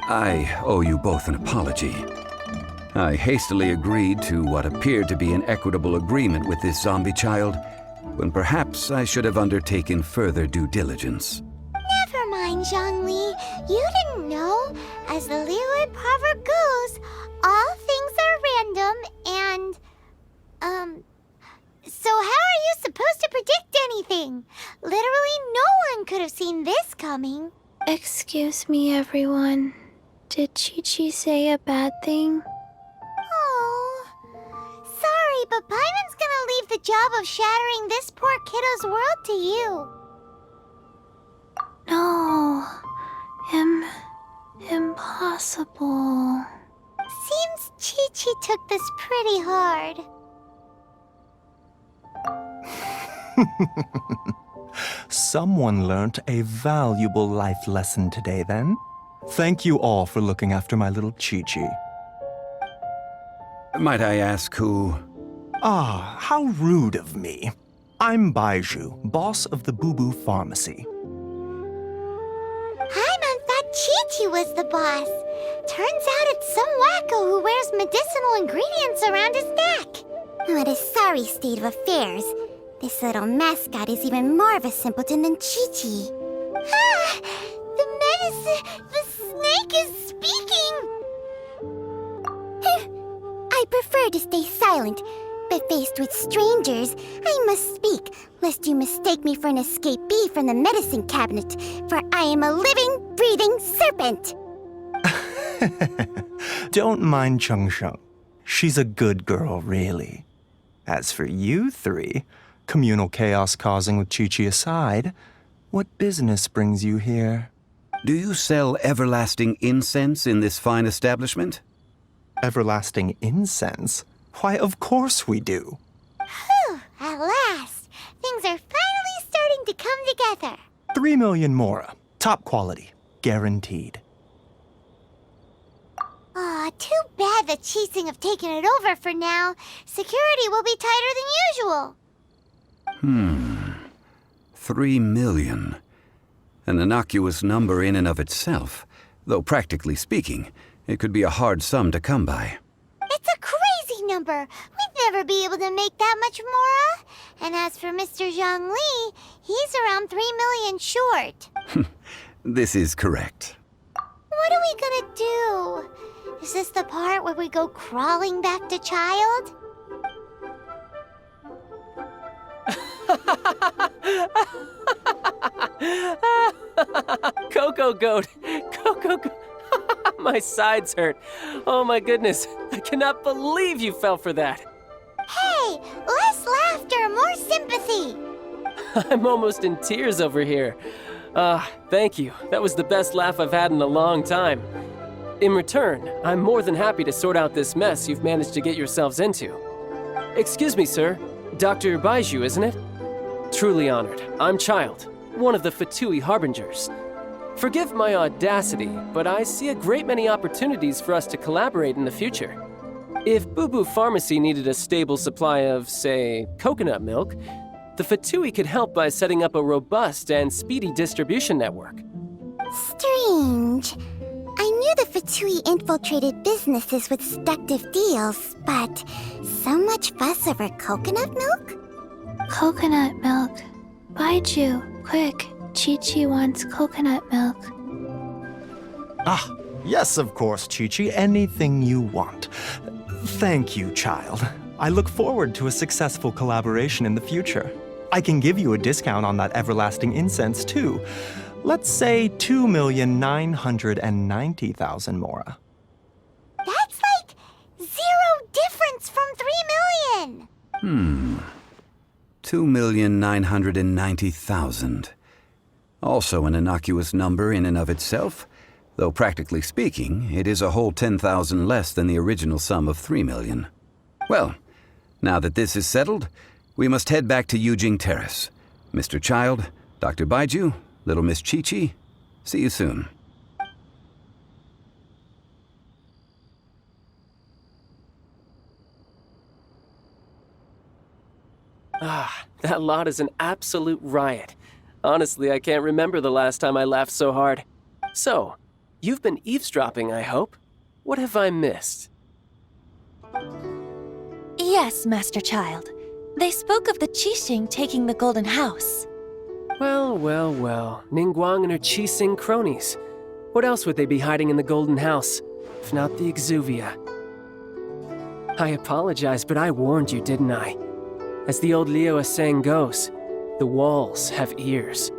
I owe you both an apology. I hastily agreed to what appeared to be an equitable agreement with this zombie child, when perhaps I should have undertaken further due diligence.
Never mind, Zhongli. You didn't know. As the Liyue proverb goes, all things are random and, so how are you supposed to predict anything? Literally no one could have seen this coming.
Excuse me, everyone. Did Chi-Chi say a bad thing?
Oh, sorry, but Paimon's gonna leave the job of shattering this poor kiddo's world to you.
No. Impossible.
Seems Chi-Chi took this pretty hard.
Someone learnt a valuable life lesson today, then. Thank you all for looking after my little Chi-Chi.
Might I ask who?
Ah, how rude of me. I'm Baiju, boss of the Boo Boo Pharmacy.
Paimon thought Chi-Chi was the boss. Turns out it's some wacko who wears medicinal ingredients around his neck.
What a sorry state of affairs. This little mascot is even more of a simpleton than Chi-Chi.
Ah! The snake is speaking!
I prefer to stay silent, but faced with strangers, I must speak, lest you mistake me for an escapee from the medicine cabinet, for I am a living, breathing serpent!
Don't mind Chung Sheng. She's a good girl, really. As for you three, communal chaos causing with Chi-Chi aside, what business brings you here?
Do you sell everlasting incense in this fine establishment?
Everlasting incense? Why, of course we do.
Whew, at last. Things are finally starting to come together.
3 million mora. Top quality. Guaranteed.
Aw, too bad the Chising have taken it over for now. Security will be tighter than usual.
3 million. An innocuous number in and of itself, though practically speaking, it could be a hard sum to come by.
It's a crazy number. We'd never be able to make that much mora. And as for Mr. Zhongli, he's around 3 million short.
This is correct.
What are we gonna do? Is this the part where we go crawling back to child?
Cocoa goat! Cocoa goat! My sides hurt. Oh my goodness. I cannot believe you fell for that.
Hey, less laughter, more sympathy.
I'm almost in tears over here. Thank you. That was the best laugh I've had in a long time. In return, I'm more than happy to sort out this mess you've managed to get yourselves into. Excuse me, sir. Dr. Baiju, isn't it? Truly honored. I'm Child, one of the Fatui Harbingers. Forgive my audacity, but I see a great many opportunities for us to collaborate in the future. If Boo Boo Pharmacy needed a stable supply of, say, coconut milk, the Fatui could help by setting up a robust and speedy distribution network.
Strange. I knew knew the Fatui infiltrated businesses with seductive deals, but so much fuss over coconut milk?
Coconut milk. Baiju, quick. Chi-Chi wants coconut milk.
Ah, yes, of course, Chi-Chi. Anything you want. Thank you, child. I look forward to a successful collaboration in the future. I can give you a discount on that everlasting incense, too. Let's say 2,990,000 mora.
That's like 0 difference from 3 million.
2,990,000. Also an innocuous number in and of itself, though practically speaking, it is a whole 10,000 less than the original sum of 3 million. Well, now that this is settled, we must head back to Yujing Terrace. Mr. Child, Dr. Baiju, little Miss Chi-Chi, see you soon.
Ah, that lot is an absolute riot. Honestly, I can't remember the last time I laughed so hard. So, you've been eavesdropping, I hope? What have I missed?
Yes, Master Child. They spoke of the Qixing taking the Golden House.
Well, well, well. Ningguang and her Qixing cronies. What else would they be hiding in the Golden House, if not the Exuvia? I apologize, but I warned you, didn't I? As the old Liu saying goes, the walls have ears.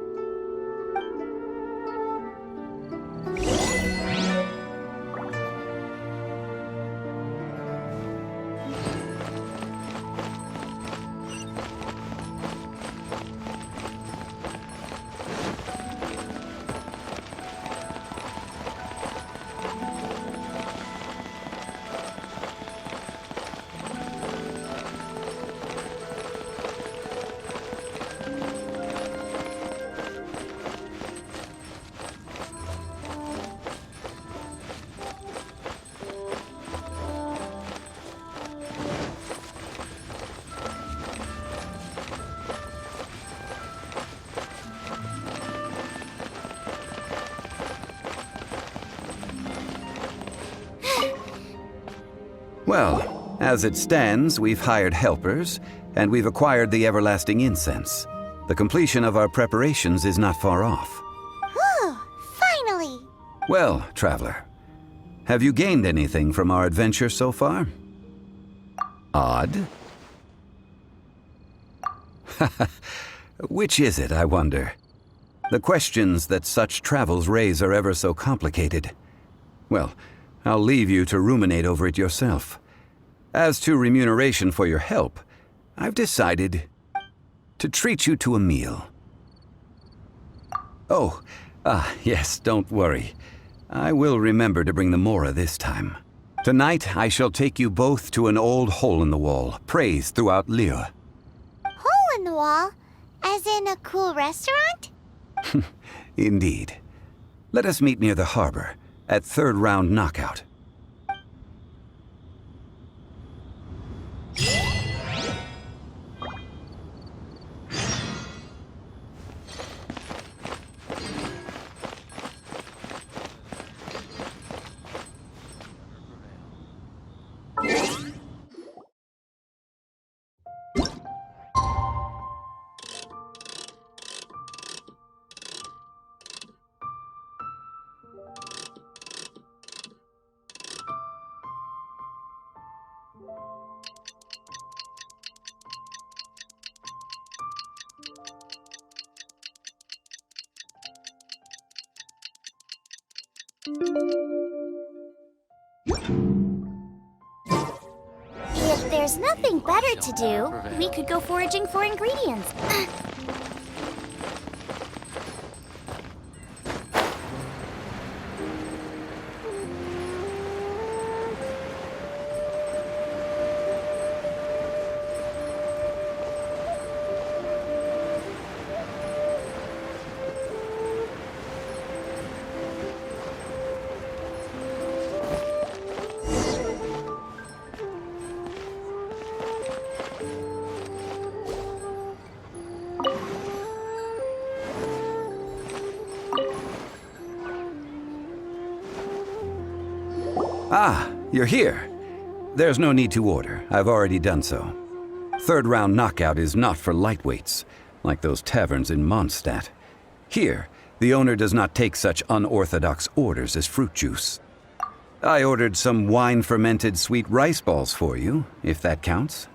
Well, as it stands, we've hired helpers, and we've acquired the everlasting incense. The completion of our preparations is not far off.
Whew, finally!
Well, traveler, have you gained anything from our adventure so far? Odd? Which is it, I wonder? The questions that such travels raise are ever so complicated. Well, I'll leave you to ruminate over it yourself. As to remuneration for your help, I've decided to treat you to a meal. Oh, yes, don't worry. I will remember to bring the Mora this time. Tonight, I shall take you both to an old hole-in-the-wall, praised throughout Liu.
Hole in the wall? As in a cool restaurant?
Indeed. Let us meet near the harbor, at third round knockout.
If there's nothing better to do, we could go foraging for ingredients.
Ah, you're here. There's no need to order. I've already done so. Third round knockout is not for lightweights, like those taverns in Mondstadt. Here, the owner does not take such unorthodox orders as fruit juice. I ordered some wine-fermented sweet rice balls for you, if that counts.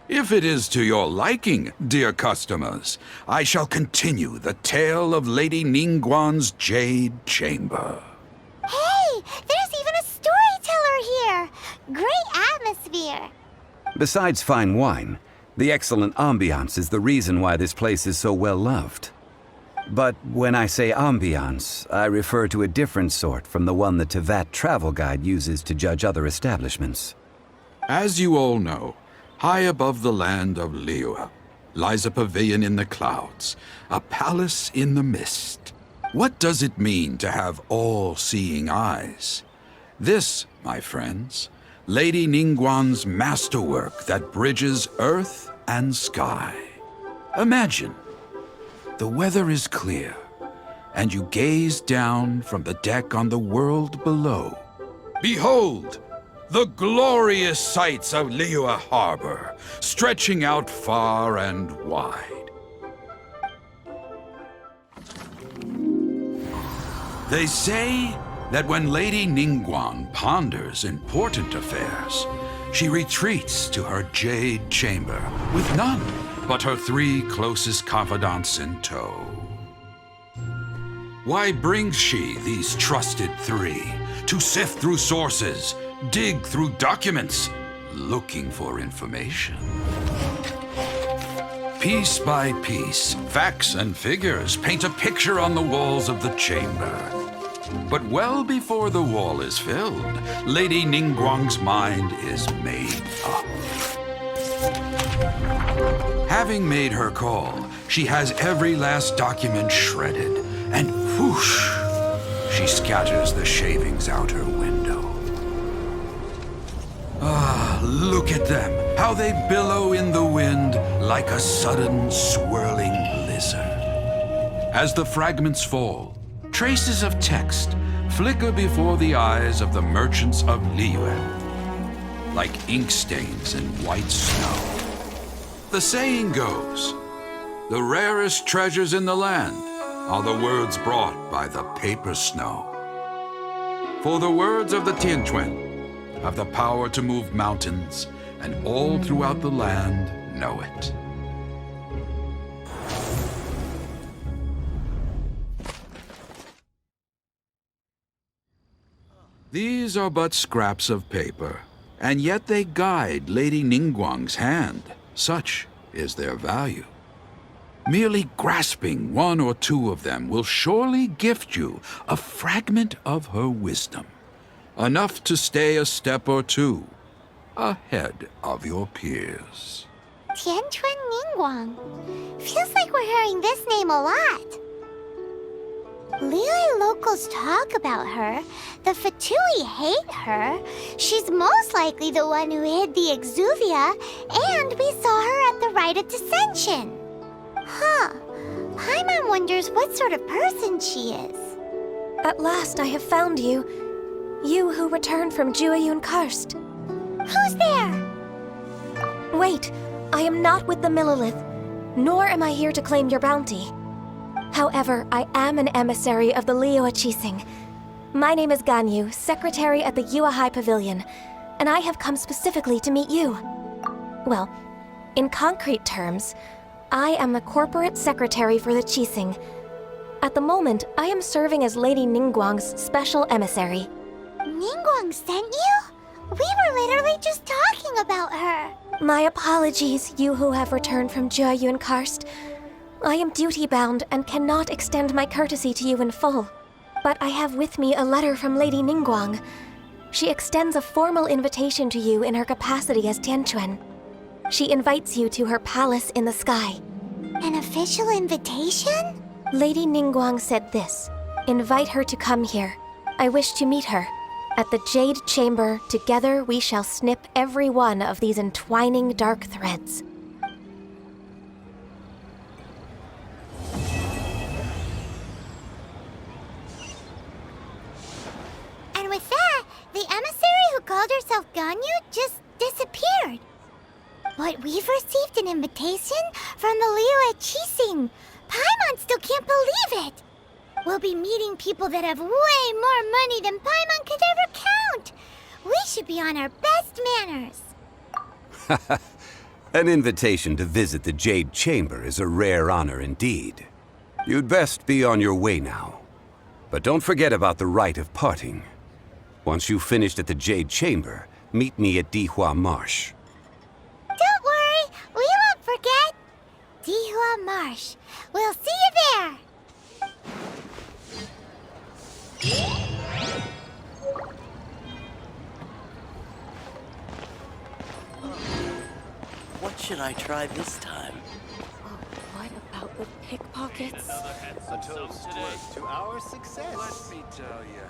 If it is to your liking, dear customers, I shall continue the tale of Lady Ningguang's Jade Chamber.
Hey, there's even a storyteller here! Great atmosphere!
Besides fine wine, the excellent ambiance is the reason why this place is so well loved. But when I say ambiance, I refer to a different sort from the one the Teyvat travel guide uses to judge other establishments.
As you all know, high above the land of Liyue lies a pavilion in the clouds, a palace in the mist. What does it mean to have all-seeing eyes? This, my friends, Lady Ningguang's masterwork that bridges earth and sky. Imagine, the weather is clear, and you gaze down from the deck on the world below. Behold, the glorious sights of Liyue Harbor, stretching out far and wide. They say that when Lady Ningguang ponders important affairs, she retreats to her Jade Chamber with none but her 3 closest confidants in tow. Why brings she these trusted 3 to sift through sources, dig through documents, looking for information? Piece by piece, facts and figures paint a picture on the walls of the chamber. But well before the wall is filled, Lady Ningguang's mind is made up. Having made her call, she has every last document shredded, and whoosh, she scatters the shavings out her window. Ah, look at them, how they billow in the wind like a sudden swirling blizzard. As the fragments fall, traces of text flicker before the eyes of the merchants of Liyue, like ink stains in white snow. The saying goes, the rarest treasures in the land are the words brought by the paper snow. For the words of the Tianquan have the power to move mountains, and all throughout the land know it. These are but scraps of paper, and yet they guide Lady Ningguang's hand. Such is their value. Merely grasping 1 or 2 of them will surely gift you a fragment of her wisdom, enough to stay a step or 2 ahead of your peers.
Tianquan Ningguang. Feels like we're hearing this name a lot. Liyue locals talk about her. The Fatui hate her. She's most likely the one who hid the exuvia, and we saw her at the rite of dissension. Huh. Paimon wonders what sort of person she is.
At last I have found you. You who returned from Jueyun Karst.
Who's there?
Wait, I am not with the Millelith, nor am I here to claim your bounty. However, I am an emissary of the Liyue Qixing. My name is Ganyu, secretary at the Yuehai Pavilion, and I have come specifically to meet you. Well, in concrete terms, I am the corporate secretary for the Qixing. At the moment, I am serving as Lady Ningguang's special emissary.
Ningguang sent you? We were literally just talking about her.
My apologies, you who have returned from Jueyun Karst. I am duty-bound and cannot extend my courtesy to you in full. But I have with me a letter from Lady Ningguang. She extends a formal invitation to you in her capacity as Tianquan. She invites you to her palace in the sky.
An official invitation?
Lady Ningguang said this. Invite her to come here. I wish to meet her. At the Jade Chamber, together we shall snip every one of these entwining dark threads.
And with that, the emissary yourself, Ganyu, just disappeared. But we've received an invitation from the Liyue Qixing. Paimon still can't believe it. We'll be meeting people that have way more money than Paimon could ever count. We should be on our best manners.
An invitation to visit the Jade Chamber is a rare honor indeed. You'd best be on your way now. But don't forget about the rite of parting. Once you've finished at the Jade Chamber, meet me at Dihua Marsh.
Don't worry, we won't forget. Dihua Marsh. We'll see you there.
What should I try this time?
What about the pickpockets?
A toast to our success. Let me tell you.